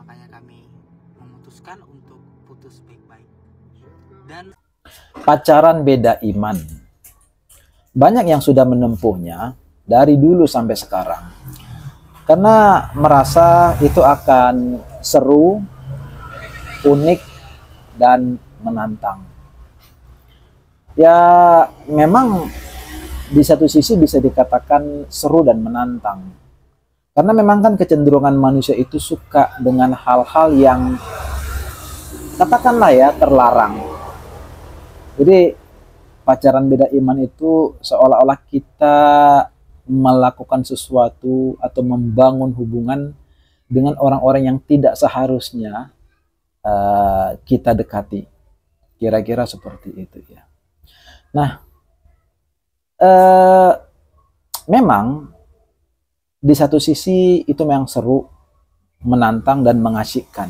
makanya kami memutuskan untuk putus baik-baik. Dan pacaran beda iman. Banyak yang sudah menempuhnya dari dulu sampai sekarang. Karena merasa itu akan seru, unik, dan menantang. Ya memang di satu sisi bisa dikatakan seru dan menantang. Karena memang kan kecenderungan manusia itu suka dengan hal-hal yang katakanlah ya terlarang. Jadi pacaran beda iman itu seolah-olah kita melakukan sesuatu atau membangun hubungan dengan orang-orang yang tidak seharusnya kita dekati. Kira-kira seperti itu ya. Nah, memang di satu sisi itu memang seru, menantang dan mengasyikkan.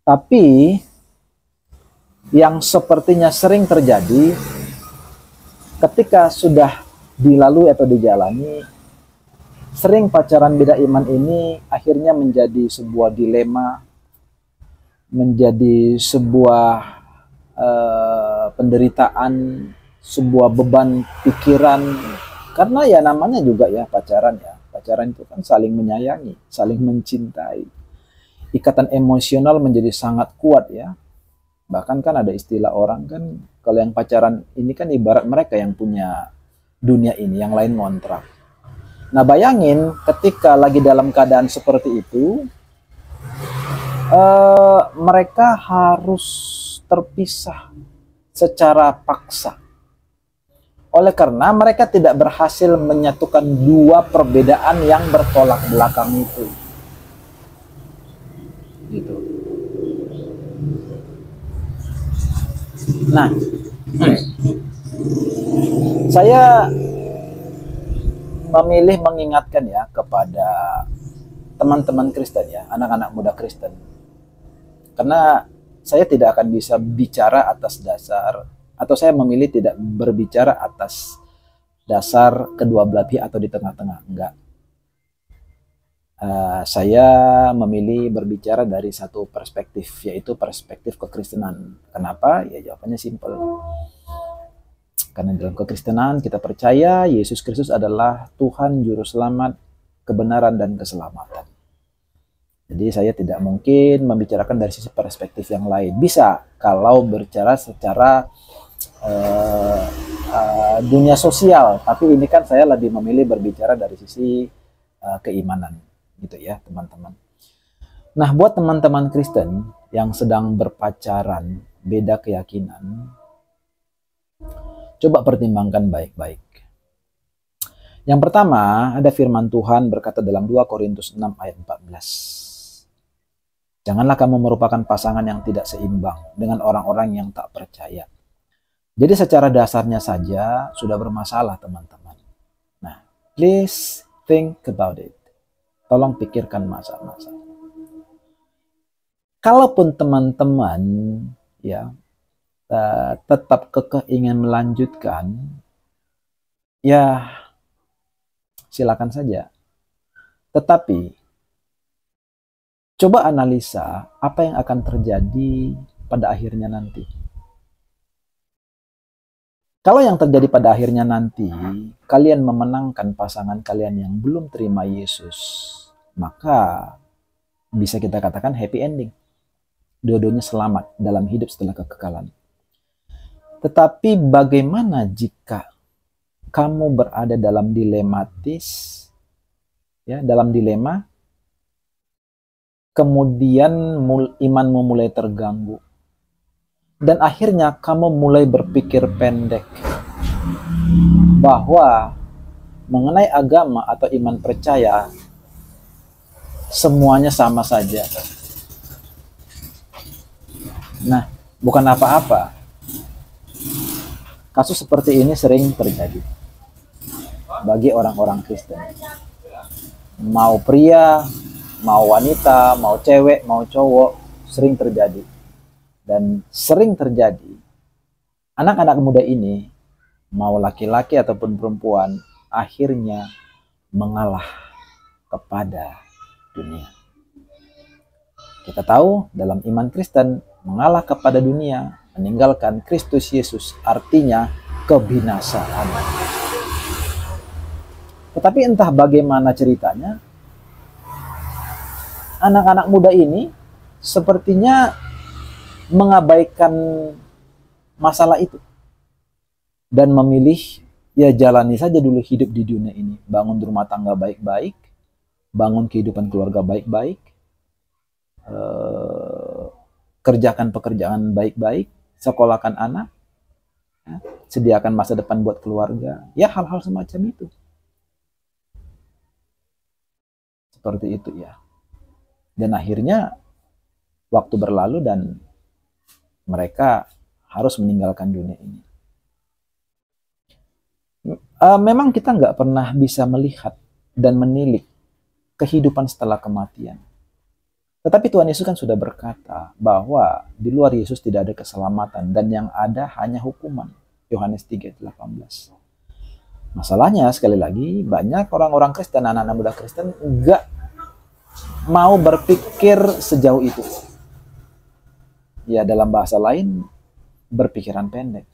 Tapi yang sepertinya sering terjadi ketika sudah dilalui atau dijalani, sering pacaran beda iman ini akhirnya menjadi sebuah dilema, menjadi sebuah penderitaan, sebuah beban pikiran. Karena ya namanya juga ya pacaran ya. Pacaran itu kan saling menyayangi, saling mencintai. Ikatan emosional menjadi sangat kuat ya. Bahkan kan ada istilah orang kan, kalau yang pacaran ini kan ibarat mereka yang punya dunia ini, yang lain ngontrak. Nah bayangin ketika lagi dalam keadaan seperti itu, mereka harus terpisah secara paksa. Oleh karena mereka tidak berhasil menyatukan dua perbedaan yang bertolak belakang itu. Gitu. Nah, saya memilih mengingatkan ya kepada teman-teman Kristen ya, anak-anak muda Kristen. Karena saya tidak akan bisa bicara atas dasar, atau saya memilih tidak berbicara atas dasar kedua belah pihak atau di tengah-tengah, enggak. Saya memilih berbicara dari satu perspektif, yaitu perspektif kekristenan. Kenapa? Ya jawabannya simpel. Karena dalam kekristenan kita percaya Yesus Kristus adalah Tuhan Juru Selamat, kebenaran dan keselamatan. Jadi saya tidak mungkin membicarakan dari sisi perspektif yang lain. Bisa kalau berbicara secara dunia sosial, tapi ini kan saya lebih memilih berbicara dari sisi keimanan. Gitu ya teman-teman. Nah buat teman-teman Kristen yang sedang berpacaran beda keyakinan, coba pertimbangkan baik-baik. Yang pertama ada firman Tuhan berkata dalam 2 Korintus 6 ayat 14. Janganlah kamu merupakan pasangan yang tidak seimbang dengan orang-orang yang tak percaya. Jadi secara dasarnya saja sudah bermasalah teman-teman. Nah please think about it. Tolong pikirkan masa-masa. Kalaupun teman-teman ya tetap kekeh ingin melanjutkan, ya silakan saja. Tetapi coba analisa apa yang akan terjadi pada akhirnya nanti. Kalau yang terjadi pada akhirnya nanti, kalian memenangkan pasangan kalian yang belum terima Yesus, maka bisa kita katakan happy ending. Dua-duanya selamat dalam hidup setelah kekekalan. Tetapi bagaimana jika kamu berada dalam dilematis, ya, dalam dilema, kemudian imanmu mulai terganggu, dan akhirnya kamu mulai berpikir pendek bahwa mengenai agama atau iman percaya semuanya sama saja. Nah, bukan apa-apa. Kasus seperti ini sering terjadi bagi orang-orang Kristen. Mau pria, mau wanita, mau cewek, mau cowok, sering terjadi. Dan sering terjadi, anak-anak muda ini, mau laki-laki ataupun perempuan, akhirnya mengalah kepada dunia. Kita tahu dalam iman Kristen, mengalah kepada dunia, meninggalkan Kristus Yesus artinya kebinasaan. Tetapi entah bagaimana ceritanya, anak-anak muda ini sepertinya mengabaikan masalah itu dan memilih ya jalani saja dulu hidup di dunia ini, bangun rumah tangga baik-baik, bangun kehidupan keluarga baik-baik, kerjakan pekerjaan baik-baik, sekolahkan anak, ya, sediakan masa depan buat keluarga, ya hal-hal semacam itu. Seperti itu ya. Dan akhirnya waktu berlalu dan mereka harus meninggalkan dunia ini. Memang kita nggak pernah bisa melihat dan menilik kehidupan setelah kematian. Tetapi Tuhan Yesus kan sudah berkata bahwa di luar Yesus tidak ada keselamatan dan yang ada hanya hukuman. Yohanes 3:18. Masalahnya sekali lagi banyak orang-orang Kristen, anak-anak muda Kristen nggak mau berpikir sejauh itu. Ya dalam bahasa lain berpikiran pendek.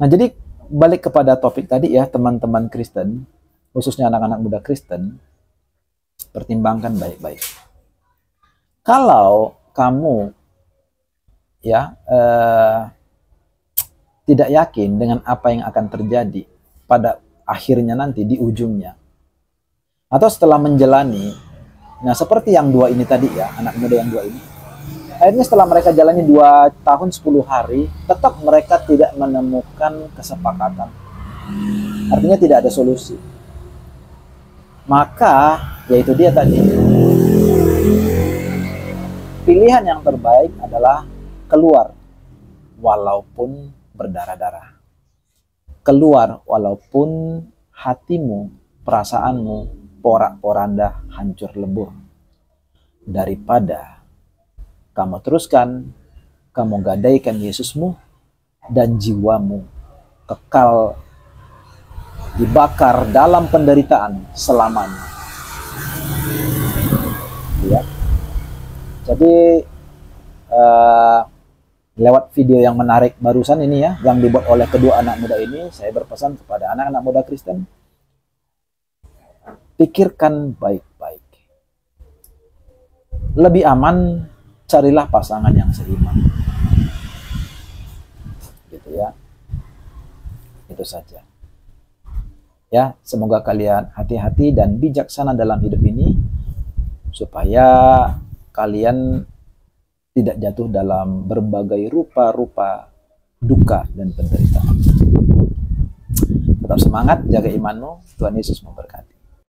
Nah jadi balik kepada topik tadi ya teman-teman Kristen, khususnya anak-anak muda Kristen, pertimbangkan baik-baik. Kalau kamu ya tidak yakin dengan apa yang akan terjadi pada akhirnya nanti di ujungnya, atau setelah menjalani, nah seperti yang dua ini tadi ya, anak muda yang dua ini, akhirnya setelah mereka jalani 2 tahun 10 hari, tetap mereka tidak menemukan kesepakatan. Artinya tidak ada solusi. Maka, yaitu dia tadi, pilihan yang terbaik adalah keluar walaupun berdarah-darah. Keluar walaupun hatimu, perasaanmu, porak-poranda, hancur lebur. Daripada kamu teruskan, kamu gadaikan Yesusmu dan jiwamu kekal dibakar dalam penderitaan selamanya. Ya. Jadi lewat video yang menarik barusan ini ya, yang dibuat oleh kedua anak muda ini, saya berpesan kepada anak-anak muda Kristen, pikirkan baik-baik. Lebih aman carilah pasangan yang seiman. Gitu ya. Itu saja. Ya, semoga kalian hati-hati dan bijaksana dalam hidup ini supaya kalian tidak jatuh dalam berbagai rupa-rupa duka dan penderitaan. Tetap semangat, jaga imanmu. Tuhan Yesus memberkati.